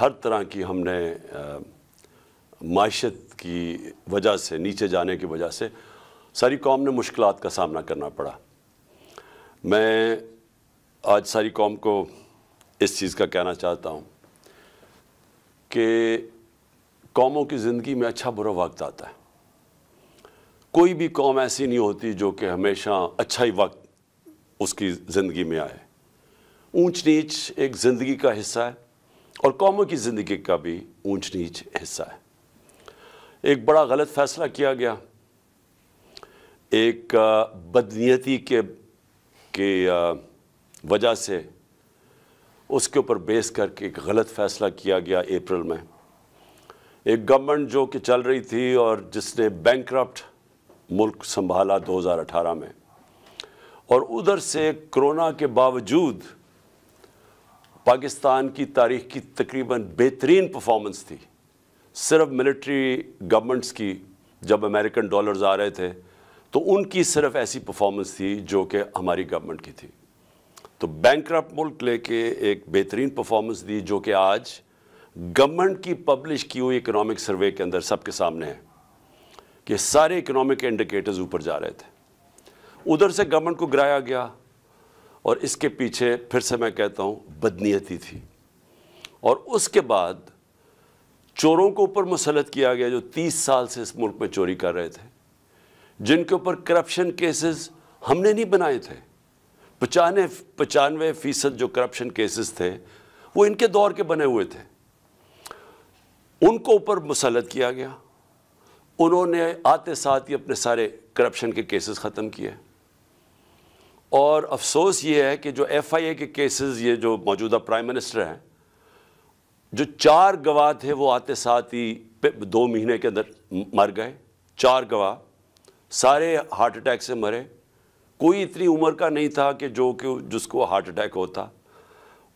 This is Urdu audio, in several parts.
ہر طرح کی ہم نے معیشت کی وجہ سے، نیچے جانے کی وجہ سے ساری قوم نے مشکلات کا سامنا کرنا پڑا۔ میں آج ساری قوم کو اس چیز کا کہنا چاہتا ہوں کہ قوموں کی زندگی میں اچھا برا وقت آتا ہے۔ کوئی بھی قوم ایسی نہیں ہوتی جو کہ ہمیشہ اچھا ہی وقت اس کی زندگی میں آئے۔ اونچ نیچ ایک زندگی کا حصہ ہے، اور قوموں کی زندگی کا بھی اونچ نیچ حصہ ہے۔ ایک بڑا غلط فیصلہ کیا گیا، ایک بدنیتی کے وجہ سے اس کے اوپر بیس کر کے ایک غلط فیصلہ کیا گیا اپریل میں۔ ایک گورنمنٹ جو کہ چل رہی تھی اور جس نے بینکرپٹ ملک سنبھالا 2018 میں، اور ادھر سے کرونا کے باوجود پاکستان کی تاریخ کی تقریباً بہترین پرفارمنس تھی۔ صرف ملٹری گورنمنٹس کی جب امریکن ڈالرز آ رہے تھے تو ان کی صرف ایسی پرفارمنس تھی جو کہ ہماری گورنمنٹ کی تھی۔ تو بینکرپٹ ملک لے کے ایک بہترین پرفارمنس دی، جو کہ آج گورنمنٹ کی پبلش کی ہوئی اکنامک سروے کے اندر سب کے سامنے ہے کہ سارے اکنامک انڈیکیٹرز اوپر جا رہے تھے۔ ادھر سے گورنمنٹ کو گرایا گیا، اور اس کے پیچھے پھر سے میں کہتا ہوں بدنیتی تھی۔ اور اس کے بعد چوروں کو اوپر مسلط کیا گیا جو 30 سال سے اس ملک میں چوری کر رہے تھے، جن کے اوپر کرپشن کیسز ہم نے نہیں بنائے تھے۔ 95% جو کرپشن کیسز تھے وہ ان کے دور کے بنے ہوئے تھے۔ ان کو اوپر مسلط کیا گیا، انہوں نے آتے ساتھ ہی اپنے سارے کرپشن کے کیسز ختم کیے۔ اور افسوس یہ ہے کہ جو ایف آئی اے کے کیسز، یہ جو موجودہ پرائم منسٹر ہیں، جو 4 گواہ تھے وہ آتے ساتھ ہی 2 مہینے کے اندر مر گئے۔ 4 گواہ سارے ہارٹ اٹیک سے مرے۔ کوئی اتنی عمر کا نہیں تھا کہ جس کو ہارٹ اٹیک ہوتا،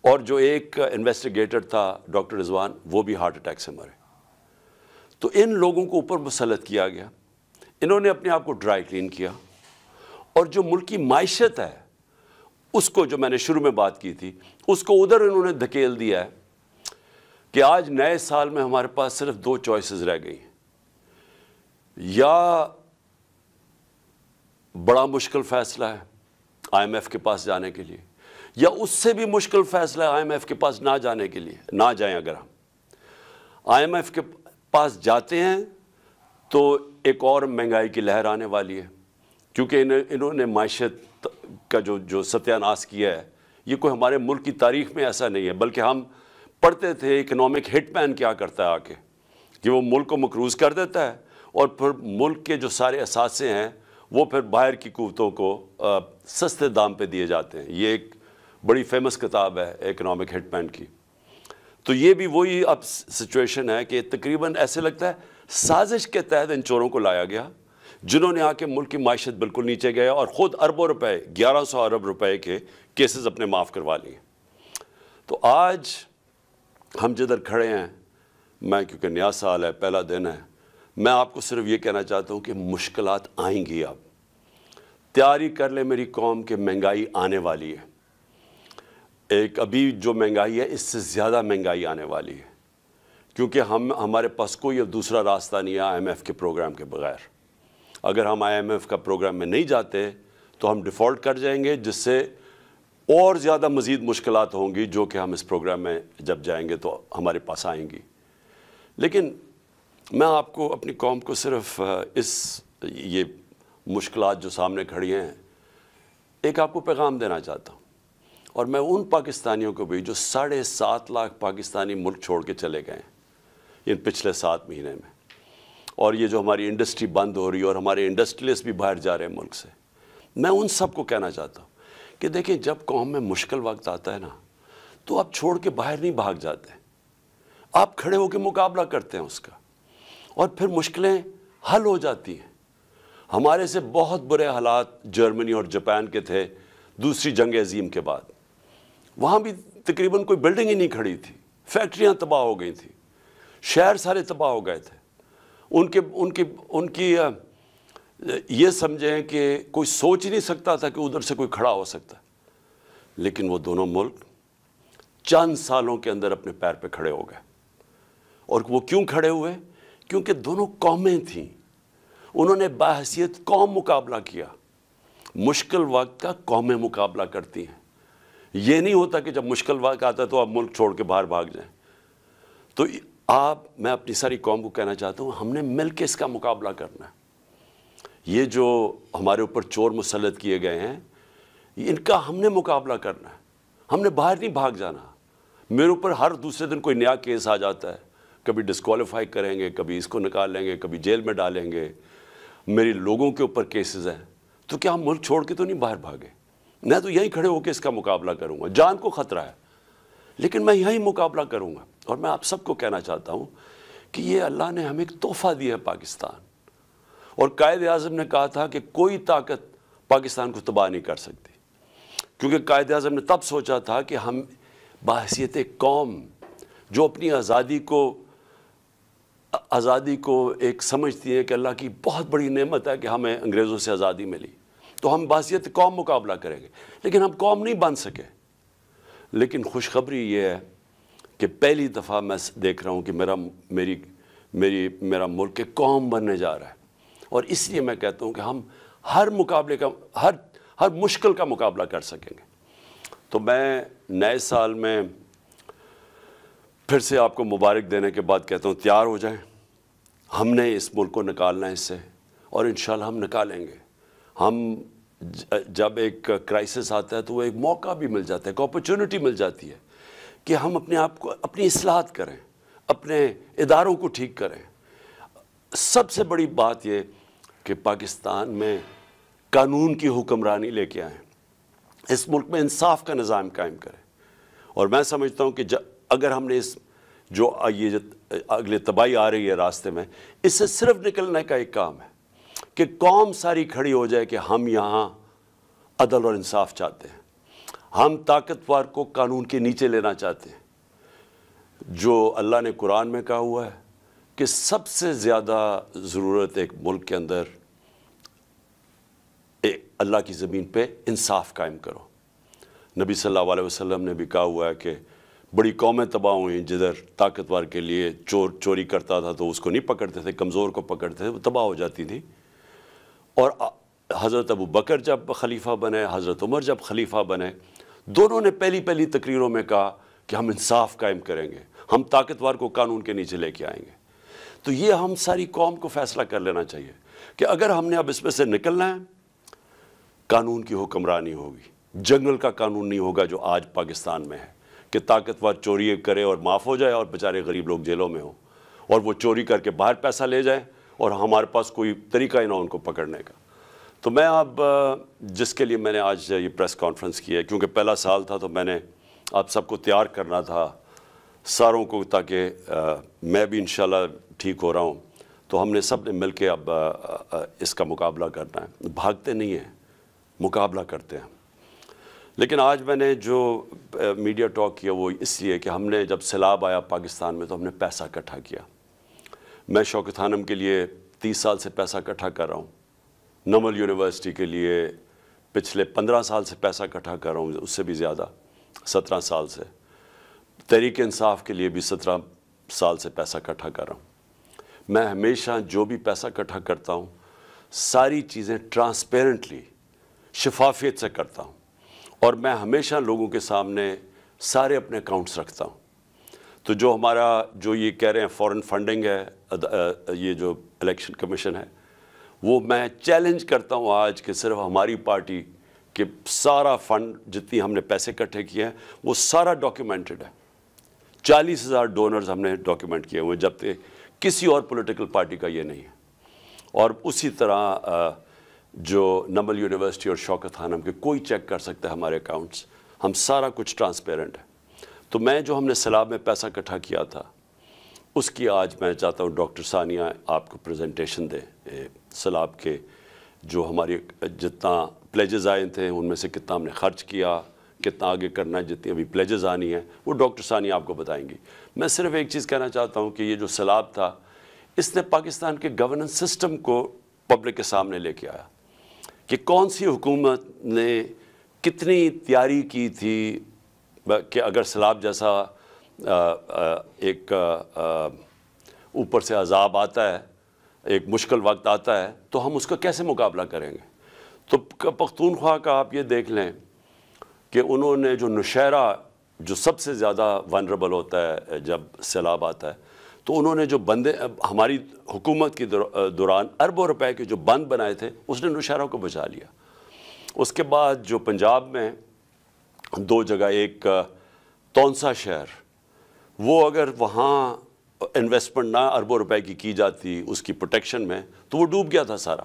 اور جو ایک انویسٹیگیٹر تھا ڈاکٹر رضوان، وہ بھی ہارٹ اٹیک سے مرے۔ تو ان لوگوں کو اوپر مسلط کیا گیا، انہوں نے اپنے آپ کو ڈرائی کلین کیا، اور جو ملک کی معیشت ہے اس کو، جو میں نے شروع میں بات کی تھی، اس کو ادھر انہوں نے دھکیل دیا ہے کہ آج نئے سال میں ہمارے پاس صرف 2 چوائسز رہ گئی ہیں۔ یا بڑا مشکل فیصلہ ہے آئی ایم ایف کے پاس جانے کے لیے، یا اس سے بھی مشکل فیصلہ ہے آئی ایم ایف کے پاس نہ جانے کے لیے۔ نہ جائیں، اگر ہم آئی ایم ایف کے پاس جاتے ہیں تو ایک اور مہنگائی کی لہر آنے والی ہے، کیونکہ انہوں نے معیشت کا جو ستیہ ناش کیا ہے، یہ کوئی ہمارے ملک کی تاریخ میں ایسا نہیں ہے۔ بلکہ ہم پڑھتے تھے اکنامک ہٹ مین کیا کرتا ہے آ کے، کہ وہ ملک کو مقروض کر دیتا ہے، اور پھر ملک کے جو سارے اثاثے ہیں وہ پھر باہر کی قوتوں کو سستے دام پہ دیے جاتے ہیں۔ یہ ایک بڑی فیمس کتاب ہے اکنامک ہٹ مین کی۔ تو یہ بھی وہی اب سچویشن ہے کہ تقریباً ایسے لگتا ہے سازش کے تحت ان چوروں کو لایا گیا، جنہوں نے آ کے ملک کی معیشت بالکل نیچے گیا، اور خود اربوں روپے، 1100 ارب روپے کے کیسز اپنے معاف کروا لیے۔ تو آج ہم جدھر کھڑے ہیں، میں کیونکہ نیا سال ہے، پہلا دن ہے، میں آپ کو صرف یہ کہنا چاہتا ہوں کہ مشکلات آئیں گی۔ اب تیاری کر لے میری قوم کہ مہنگائی آنے والی ہے۔ ایک ابھی جو مہنگائی ہے، اس سے زیادہ مہنگائی آنے والی ہے، کیونکہ ہمارے پاس کوئی اب دوسرا راستہ نہیں ہے آئی ایم ایف کے پروگرام کے بغیر۔ اگر ہم آئی ایم ایف کا پروگرام میں نہیں جاتے تو ہم ڈیفالٹ کر جائیں گے، جس سے اور زیادہ مزید مشکلات ہوں گی جو کہ ہم اس پروگرام میں جب جائیں گے تو ہمارے پاس آئیں گی۔ لیکن میں آپ کو، اپنی قوم کو، صرف یہ مشکلات جو سامنے کھڑی ہیں، ایک آپ کو پیغام دینا چاہتا ہوں۔ اور میں ان پاکستانیوں کو بھی جو 7.5 لاکھ پاکستانی ملک چھوڑ کے چلے گئے ہیں ان پچھلے 7 مہینے میں، اور یہ جو ہماری انڈسٹری بند ہو رہی ہے اور ہمارے انڈسٹریلسٹ بھی باہر جا رہے ہیں ملک سے، میں ان سب کو کہنا چاہتا ہوں کہ دیکھیں، جب قوم میں مشکل وقت آتا ہے نا، تو آپ چھوڑ کے باہر نہیں بھاگ جاتے، آپ کھڑے ہو کے مقابلہ کرتے ہیں اس کا، اور پھر مشکلیں حل ہو جاتی ہیں۔ ہمارے سے بہت برے حالات جرمنی اور جاپان کے تھے دوسری جنگ عظیم کے بعد۔ وہاں بھی تقریباً کوئی بلڈنگ ہی نہیں کھڑی تھی، فیکٹریاں تباہ ہو گئی تھیں، شہر سارے تباہ ہو گئے تھے۔ ان کی یہ سمجھیں کہ کوئی سوچ ہی نہیں سکتا تھا کہ ادھر سے کوئی کھڑا ہو سکتا ہے، لیکن وہ دونوں ملک چند سالوں کے اندر اپنے پیر پہ کھڑے ہو گئے۔ اور وہ کیوں کھڑے ہوئے؟ کیونکہ دونوں قومیں تھیں، انہوں نے باحثیت قوم مقابلہ کیا۔ مشکل وقت کا قومیں مقابلہ کرتی ہیں، یہ نہیں ہوتا کہ جب مشکل وقت آتا ہے تو آپ ملک چھوڑ کے باہر بھاگ جائیں۔ تو میں اپنی ساری قوم کو کہنا چاہتا ہوں، ہم نے مل کے اس کا مقابلہ کرنا ہے۔ یہ جو ہمارے اوپر چور مسلط کیے گئے ہیں، ان کا ہم نے مقابلہ کرنا ہے، ہم نے باہر نہیں بھاگ جانا۔ میرے اوپر ہر دوسرے دن کوئی نیا کیس آ جاتا ہے، کبھی ڈسکوالیفائی کریں گے، کبھی اس کو نکال لیں گے، کبھی جیل میں ڈالیں گے، میری لوگوں کے اوپر کیسز ہیں، تو کیا ہم ملک چھوڑ کے تو نہیں باہر بھاگے؟ میں تو یہیں کھڑے ہو کے اس کا مقابلہ کروں گا، جان کو خطرہ ہے لیکن میں یہیں مقابلہ کروں گا۔ اور میں آپ سب کو کہنا چاہتا ہوں کہ یہ اللہ نے ہمیں ایک تحفہ دیا ہے پاکستان، اور قائد اعظم نے کہا تھا کہ کوئی طاقت پاکستان کو تباہ نہیں کر سکتی، کیونکہ قائد اعظم نے تب سوچا تھا کہ ہم بحیثیت قوم جو اپنی آزادی کو ایک سمجھتی ہے کہ اللہ کی بہت بڑی نعمت ہے کہ ہمیں انگریزوں سے آزادی ملی، تو ہم بحیثیت قوم مقابلہ کریں گے، لیکن ہم قوم نہیں بن سکے۔ لیکن خوشخبری یہ ہے کہ پہلی دفعہ میں دیکھ رہا ہوں کہ میرا ملک ایک قوم بننے جا رہا ہے، اور اس لیے میں کہتا ہوں کہ ہم ہر مقابلے کا ہر مشکل کا مقابلہ کر سکیں گے۔ تو میں نئے سال میں پھر سے آپ کو مبارک دینے کے بعد کہتا ہوں، تیار ہو جائیں، ہم نے اس ملک کو نکالنا ہے اس سے، اور انشاءاللہ ہم نکالیں گے۔ ہم جب ایک کرائسس آتا ہے تو وہ ایک موقع بھی مل جاتا ہے، ایک اپرچونٹی مل جاتی ہے کہ ہم اپنے آپ کو اپنی اصلاحات کریں، اپنے اداروں کو ٹھیک کریں۔ سب سے بڑی بات یہ کہ پاکستان میں قانون کی حکمرانی لے کے آئیں، اس ملک میں انصاف کا نظام قائم کریں۔ اور میں سمجھتا ہوں کہ اگر ہم نے یہ اگلے تباہی آ رہی ہے راستے میں، اس سے صرف نکلنے کا ایک کام ہے کہ قوم ساری کھڑی ہو جائے کہ ہم یہاں عدل اور انصاف چاہتے ہیں، ہم طاقتور کو قانون کے نیچے لینا چاہتے ہیں۔ جو اللہ نے قرآن میں کہا ہوا ہے کہ سب سے زیادہ ضرورت ایک ملک کے اندر اللہ کی زمین پہ انصاف قائم کرو۔ نبی صلی اللہ علیہ وسلم نے بھی کہا ہوا ہے کہ بڑی قومیں تباہ ہوئیں جدھر طاقتور کے لیے چوری کرتا تھا تو اس کو نہیں پکڑتے تھے، کمزور کو پکڑتے تھے، وہ تباہ ہو جاتی تھی۔ اور حضرت ابو بکر جب خلیفہ بنے، حضرت عمر جب خلیفہ بنے، دونوں نے پہلی تقریروں میں کہا کہ ہم انصاف قائم کریں گے، ہم طاقتور کو قانون کے نیچے لے کے آئیں گے۔ تو یہ ہم ساری قوم کو فیصلہ کر لینا چاہیے کہ اگر ہم نے اب اس میں سے نکلنا ہے، قانون کی حکمرانی ہوگی، جنگل کا قانون نہیں ہوگا جو آج پاکستان میں ہے کہ طاقتور چوری کرے اور معاف ہو جائے اور بیچارے غریب لوگ جیلوں میں ہوں، اور وہ چوری کر کے باہر پیسہ لے جائیں اور ہمارے پاس کوئی طریقہ ہی نہ ان کو پکڑنے کا۔ تو میں اب جس کے لیے میں نے آج یہ پریس کانفرنس کی ہے، کیونکہ پہلا سال تھا تو میں نے آپ سب کو تیار کرنا تھا ساروں کو، تاکہ میں بھی انشاءاللہ ٹھیک ہو رہا ہوں، تو ہم نے سب نے مل کے اب اس کا مقابلہ کرنا ہے۔ بھاگتے نہیں ہیں، مقابلہ کرتے ہیں۔ لیکن آج میں نے جو میڈیا ٹاک کیا وہ اس لیے کہ ہم نے جب سیلاب آیا پاکستان میں تو ہم نے پیسہ اکٹھا کیا۔ میں شوکت خانم کے لیے 30 سال سے پیسہ اکٹھا کر رہا ہوں، نمل یونیورسٹی کے لیے پچھلے 15 سال سے پیسہ اکٹھا کر رہا ہوں، اس سے بھی زیادہ 17 سال سے، تحریک انصاف کے لیے بھی 17 سال سے پیسہ اکٹھا کر رہا ہوں۔ میں ہمیشہ جو بھی پیسہ اکٹھا کرتا ہوں ساری چیزیں ٹرانسپیرنٹلی، شفافیت سے کرتا ہوں، اور میں ہمیشہ لوگوں کے سامنے سارے اپنے اکاؤنٹس رکھتا ہوں۔ تو جو یہ کہہ رہے ہیں فورن فنڈنگ ہے، یہ جو الیکشن کمیشن ہے، وہ میں چیلنج کرتا ہوں آج کہ صرف ہماری پارٹی کے سارا فنڈ جتنی ہم نے پیسے اکٹھے کیے ہیں وہ سارا ڈاکیومنٹڈ ہے۔ 40,000 ڈونرز ہم نے ڈاکیومنٹ کیے ہوئے، جب تک کسی اور پولیٹیکل پارٹی کا یہ نہیں ہے۔ اور اسی طرح جو نمل یونیورسٹی اور شوکت خانم کے کوئی چیک کر سکتا ہے ہمارے اکاؤنٹس، ہم سارا کچھ ٹرانسپیرنٹ ہے۔ تو میں جو ہم نے سیلاب میں پیسہ اکٹھا کیا تھا اس کی آج میں چاہتا ہوں ڈاکٹر ثانیہ آپ کو پریزنٹیشن دیں، سیلاب کے جو ہماری جتنا پلیجز آئے تھے ان میں سے کتنا ہم نے خرچ کیا، کتنا آگے کرنا ہے، جتنی ابھی پلیجز آنی ہیں وہ ڈاکٹر ثانیہ آپ کو بتائیں گی۔ میں صرف ایک چیز کہنا چاہتا ہوں کہ یہ جو سیلاب تھا اس نے پاکستان کے گورننس سسٹم کو پبلک کے سامنے لے کے آیا کہ کون سی حکومت نے کتنی تیاری کی تھی کہ اگر سیلاب جیسا ایک اوپر سے عذاب آتا ہے، ایک مشکل وقت آتا ہے، تو ہم اس کا کیسے مقابلہ کریں گے؟ تو پختونخوا کا آپ یہ دیکھ لیں کہ انہوں نے جو نوشہرہ جو سب سے زیادہ ونربل ہوتا ہے جب سیلاب آتا ہے، تو انہوں نے جو بندے ہماری حکومت کے دوران اربوں روپے کے جو بند بنائے تھے، اس نے نوشہرہ کو بچا لیا۔ اس کے بعد جو پنجاب میں 2 جگہ، ایک تونسا شہر، وہ اگر وہاں انویسٹمنٹ نہ اربوں روپے کی جاتی اس کی پروٹیکشن میں، تو وہ ڈوب گیا تھا سارا۔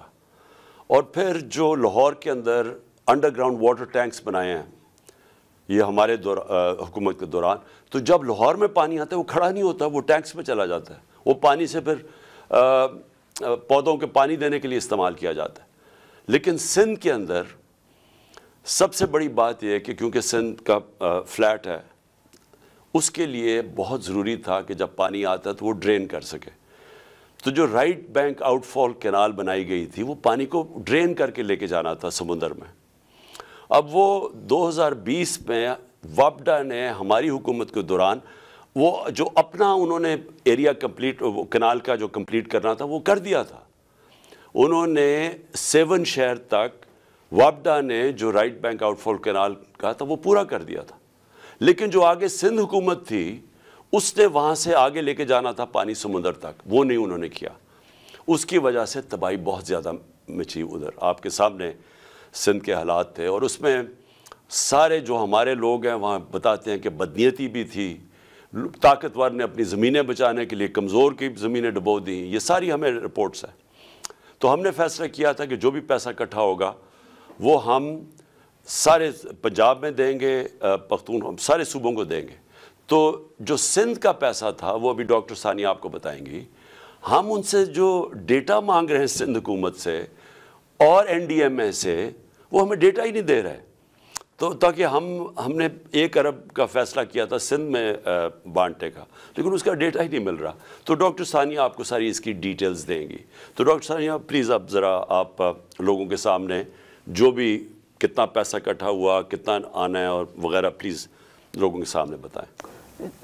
اور پھر جو لاہور کے اندر انڈر گراؤنڈ واٹر ٹینکس بنائے ہیں یہ ہمارے حکومت کے دوران، تو جب لاہور میں پانی آتا ہے وہ کھڑا نہیں ہوتا، وہ ٹینکس میں چلا جاتا ہے، وہ پانی سے پھر پودوں کے پانی دینے کے لیے استعمال کیا جاتا ہے۔ لیکن سندھ کے اندر سب سے بڑی بات یہ ہے کہ کیونکہ سندھ کا فلیٹ ہے، اس کے لیے بہت ضروری تھا کہ جب پانی آتا ہے تو وہ ڈرین کر سکے۔ تو جو رائٹ بینک آؤٹ فال کینال بنائی گئی تھی، وہ پانی کو ڈرین کر کے لے کے جانا تھا سمندر میں۔ اب وہ 2020 میں وابڈا نے ہماری حکومت کے دوران وہ جو اپنا انہوں نے ایریا کمپلیٹ، کینال کا جو کمپلیٹ کرنا تھا وہ کر دیا تھا۔ انہوں نے 7 شہر تک وابڈا نے جو رائٹ بینک آؤٹ فال کینال کہا تھا وہ پورا کر دیا تھا، لیکن جو آگے سندھ حکومت تھی اس نے وہاں سے آگے لے کے جانا تھا پانی سمندر تک، وہ نہیں انہوں نے کیا۔ اس کی وجہ سے تباہی بہت زیادہ مچی ادھر، آپ کے سامنے سندھ کے حالات تھے۔ اور اس میں سارے جو ہمارے لوگ ہیں وہاں بتاتے ہیں کہ بدنیتی بھی تھی، طاقتور نے اپنی زمینیں بچانے کے لیے کمزور کی زمینیں ڈبو دیں، یہ ساری ہمیں رپورٹس ہیں۔ تو ہم نے فیصلہ کیا تھا کہ جو بھی پیسہ اکٹھا ہوگا وہ ہم سارے پنجاب میں دیں گے، ہم سارے صوبوں کو دیں گے۔ تو جو سندھ کا پیسہ تھا وہ ابھی ڈاکٹر ثانیہ آپ کو بتائیں گی، ہم ان سے جو ڈیٹا مانگ رہے ہیں سندھ حکومت سے اور NDMA سے، وہ ہمیں ڈیٹا ہی نہیں دے رہے۔ تو تاکہ ہم نے 1 ارب کا فیصلہ کیا تھا سندھ میں بانٹنے کا، لیکن اس کا ڈیٹا ہی نہیں مل رہا۔ تو ڈاکٹر ثانیہ آپ کو ساری اس کی ڈیٹیلز دیں گی۔ تو ڈاکٹر ثانیہ پلیز اب ذرا آپ لوگوں کے سامنے جو بھی کتنا پیسہ اکٹھا ہوا، کتنا آنا ہے اور وغیرہ، پلیز لوگوں کے سامنے بتائیں۔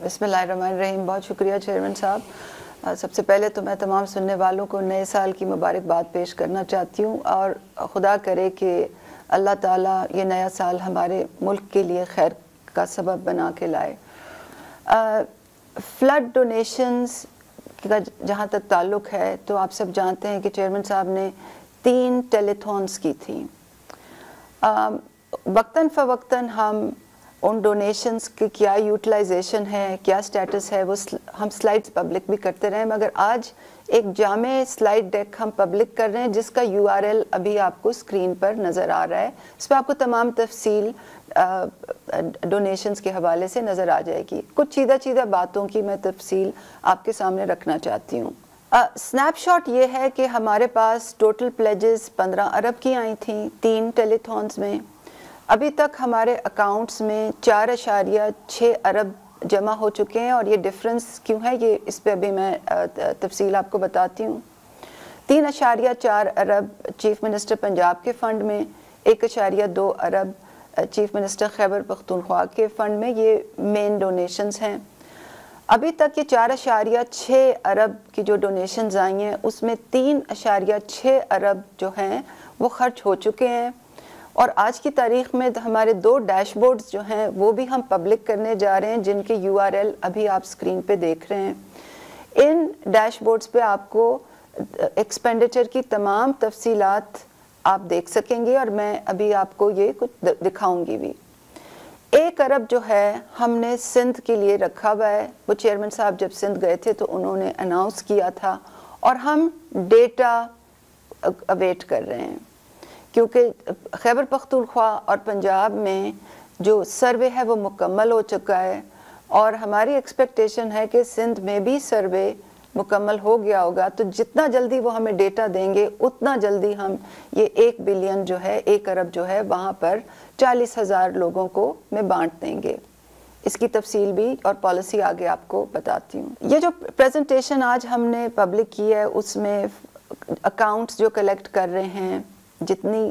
بسم اللہ الرحمن الرحیم۔ بہت شکریہ چیئرمین صاحب۔ سب سے پہلے تو میں تمام سننے والوں کو نئے سال کی مبارکباد پیش کرنا چاہتی ہوں، اور خدا کرے کہ اللہ تعالیٰ یہ نیا سال ہمارے ملک کے لیے خیر کا سبب بنا کے لائے۔ فلڈ ڈونیشنز کا جہاں تک تعلق ہے تو آپ سب جانتے ہیں کہ چیئرمین صاحب نے 3 ٹیلی-تھونز کی تھیں۔ وقتاً فوقتاً ہم ان ڈونیشنز کی کیا یوٹیلائزیشن ہے، کیا سٹیٹس ہے، وہ ہم سلائڈز پبلک بھی کرتے رہے، مگر آج ایک جامع سلائڈ ڈیک ہم پبلک کر رہے ہیں جس کا URL ابھی آپ کو اسکرین پر نظر آ رہا ہے۔ اس پہ آپ کو تمام تفصیل ڈونیشنز کے حوالے سے نظر آ جائے گی۔ کچھ چیدہ باتوں کی میں تفصیل آپ کے سامنے رکھنا چاہتی ہوں۔ سنیپ شاٹ یہ ہے کہ ہمارے پاس ٹوٹل پلیجز 15 ارب کی آئی تھیں 3 ٹیلی-تھونز میں۔ ابھی تک ہمارے اکاؤنٹس میں 4.6 ارب جمع ہو چکے ہیں، اور یہ ڈیفرنس کیوں ہے یہ اس پہ ابھی میں تفصیل آپ کو بتاتی ہوں۔ 3.4 ارب چیف منسٹر پنجاب کے فنڈ میں، 1.2 ارب چیف منسٹر خیبر پختونخوا کے فنڈ میں، یہ مین ڈونیشنز ہیں۔ ابھی تک یہ 4.6 ارب کی جو ڈونیشنز آئی ہیں اس میں 3.6 ارب جو ہیں وہ خرچ ہو چکے ہیں، اور آج کی تاریخ میں ہمارے 2 ڈیش بورڈز جو ہیں وہ بھی ہم پبلک کرنے جا رہے ہیں، جن کے URL ابھی آپ سکرین پہ دیکھ رہے ہیں۔ ان ڈیش بورڈز پہ آپ کو ایکسپینڈیچر کی تمام تفصیلات آپ دیکھ سکیں گے، اور میں ابھی آپ کو یہ کچھ دکھاؤں گی بھی۔ 1 ارب جو ہے ہم نے سندھ کے لیے رکھا ہوا ہے، وہ چیئرمین صاحب جب سندھ گئے تھے تو انہوں نے اناؤنس کیا تھا، اور ہم ڈیٹا اویٹ کر رہے ہیں، کیونکہ خیبر پختونخوا اور پنجاب میں جو سروے ہے وہ مکمل ہو چکا ہے، اور ہماری ایکسپیکٹیشن ہے کہ سندھ میں بھی سروے مکمل ہو گیا ہوگا۔ تو جتنا جلدی وہ ہمیں ڈیٹا دیں گے اتنا جلدی ہم یہ 1 بلین جو ہے، 1 ارب جو ہے، وہاں پر 40,000 لوگوں کو میں بانٹ دیں گے۔ اس کی تفصیل بھی اور پالیسی آگے آپ کو بتاتی ہوں۔ یہ جو پریزنٹیشن آج ہم نے پبلک کی ہے اس میں اکاؤنٹس جو کلیکٹ کر رہے ہیں، جتنی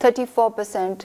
34%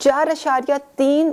4.3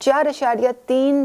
4.3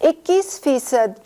21%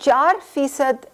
4%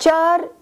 4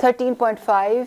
13.5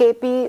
KP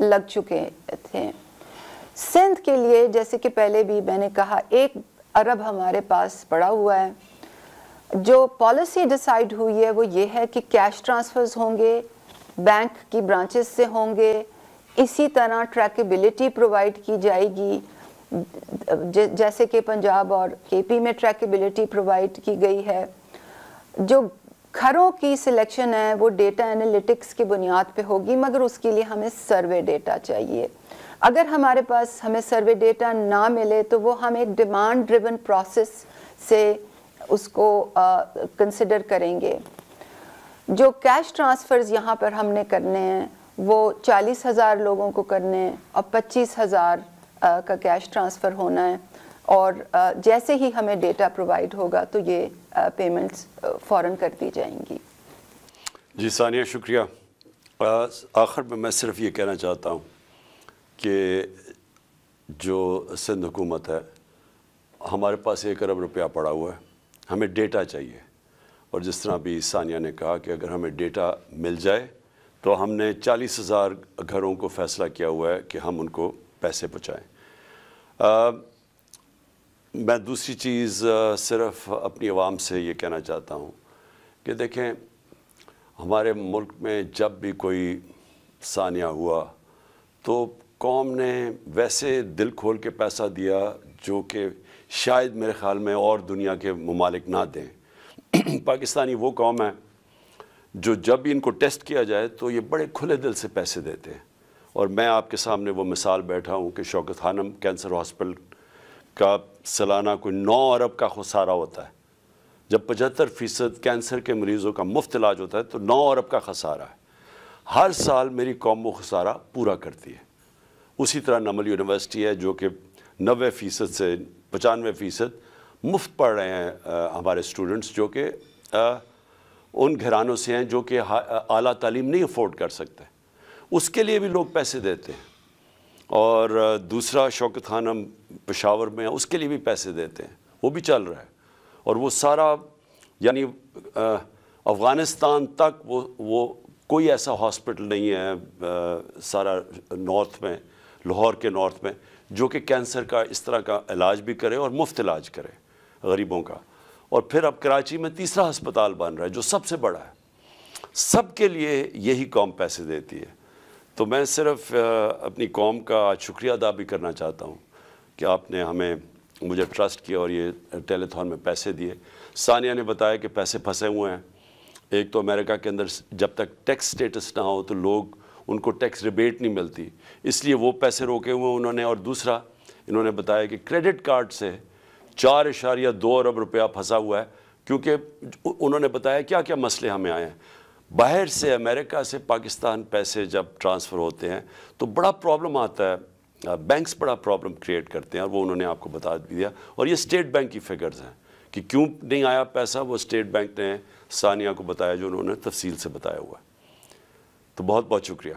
لگ چکے تھے. سندھ کے لیے جیسے کہ پہلے بھی میں نے کہا 1 ارب ہمارے پاس پڑا ہوا ہے. جو پالیسی ڈیسائیڈ ہوئی ہے وہ یہ ہے کہ کیش ٹرانسفرز ہوں گے، بینک کی برانچز سے ہوں گے، اسی طرح ٹریکیبلٹی پرووائڈ کی جائے گی جیسے کہ پنجاب اور کے پی میں ٹریکیبلٹی پرووائڈ کی گئی ہے. جو گھروں کی سلیکشن ہے وہ ڈیٹا انالیٹکس کی بنیاد پہ ہوگی، مگر اس کے لیے ہمیں سروے ڈیٹا چاہیے. اگر ہمارے پاس ہمیں سروے ڈیٹا نہ ملے تو وہ ہم ایک ڈیمانڈ ڈریون پروسیس سے اس کو کنسیڈر کریں گے. جو کیش ٹرانسفرز یہاں پر ہم نے کرنے ہیں وہ 40,000 لوگوں کو کرنے ہیں اور 25,000 کا کیش ٹرانسفر ہونا ہے، اور جیسے ہی ہمیں ڈیٹا پرووائڈ ہوگا تو یہ پیمنٹس فوراً کر دی جائیں گی. جی ثانیہ شکریہ. آخر میں صرف یہ کہنا چاہتا ہوں کہ جو سندھ حکومت ہے، ہمارے پاس 1 ارب روپیہ پڑا ہوا ہے، ہمیں ڈیٹا چاہیے. اور جس طرح بھی ثانیہ نے کہا کہ اگر ہمیں ڈیٹا مل جائے تو ہم نے 40,000 گھروں کو فیصلہ کیا ہوا ہے کہ ہم ان کو پیسے پہنچائیں. میں دوسری چیز صرف اپنی عوام سے یہ کہنا چاہتا ہوں کہ دیکھیں، ہمارے ملک میں جب بھی کوئی ثانیہ ہوا تو قوم نے ویسے دل کھول کے پیسہ دیا جو کہ شاید میرے خیال میں اور دنیا کے ممالک نہ دیں. پاکستانی وہ قوم ہے جو جب بھی ان کو ٹیسٹ کیا جائے تو یہ بڑے کھلے دل سے پیسے دیتے ہیں. اور میں آپ کے سامنے وہ مثال بیٹھا ہوں کہ شوکت خانم کینسر ہاسپٹل کا سالانہ کوئی 9 ارب کا خسارہ ہوتا ہے. جب 75% کینسر کے مریضوں کا مفت علاج ہوتا ہے تو 9 ارب کا خسارہ ہے. ہر سال میری قوم وہ خسارہ پورا کرتی ہے. اسی طرح نمل یونیورسٹی ہے جو کہ 90% سے 95% مفت پڑھ رہے ہیں ہمارے اسٹوڈنٹس جو کہ ان گھرانوں سے ہیں جو کہ اعلیٰ تعلیم نہیں افورڈ کر سکتے. اس کے لیے بھی لوگ پیسے دیتے ہیں. اور دوسرا شوکت خانم پشاور میں اس کے لیے بھی پیسے دیتے ہیں، وہ بھی چل رہا ہے. اور وہ سارا یعنی افغانستان تک وہ کوئی ایسا ہاسپٹل نہیں ہے سارا نارتھ میں، لاہور کے نارتھ میں، جو کہ کینسر کا اس طرح کا علاج بھی کرے اور مفت علاج کرے غریبوں کا. اور پھر اب کراچی میں تیسرا ہسپتال بن رہا ہے جو سب سے بڑا ہے. سب کے لیے یہی قوم پیسے دیتی ہے. تو میں صرف اپنی قوم کا آج شکریہ ادا بھی کرنا چاہتا ہوں کہ آپ نے مجھے ٹرسٹ کیا اور یہ ٹیلی تھون میں پیسے دیے. ثانیہ نے بتایا کہ پیسے پھنسے ہوئے ہیں. ایک تو امریکہ کے اندر جب تک ٹیکس سٹیٹس نہ ہو تو لوگ ان کو ٹیکس ریبیٹ نہیں ملتی، اس لیے وہ پیسے روکے ہوئے انہوں نے. اور دوسرا انہوں نے بتایا کہ کریڈٹ کارڈ سے 4.2 ارب روپیہ پھنسا ہوا ہے، کیونکہ انہوں نے بتایا کیا کیا مسئلے ہمیں آئے ہیں. باہر سے امریکہ سے پاکستان پیسے جب ٹرانسفر ہوتے ہیں تو بڑا پرابلم آتا ہے، بینکس بڑا پرابلم کریٹ کرتے ہیں، اور وہ انہوں نے آپ کو بتا دیا. اور یہ اسٹیٹ بینک کی فگرز ہیں کہ کیوں نہیں آیا پیسہ، وہ اسٹیٹ بینک نے ثانیہ کو بتایا جو انہوں نے تفصیل سے بتایا ہوا ہے. تو بہت بہت شکریہ.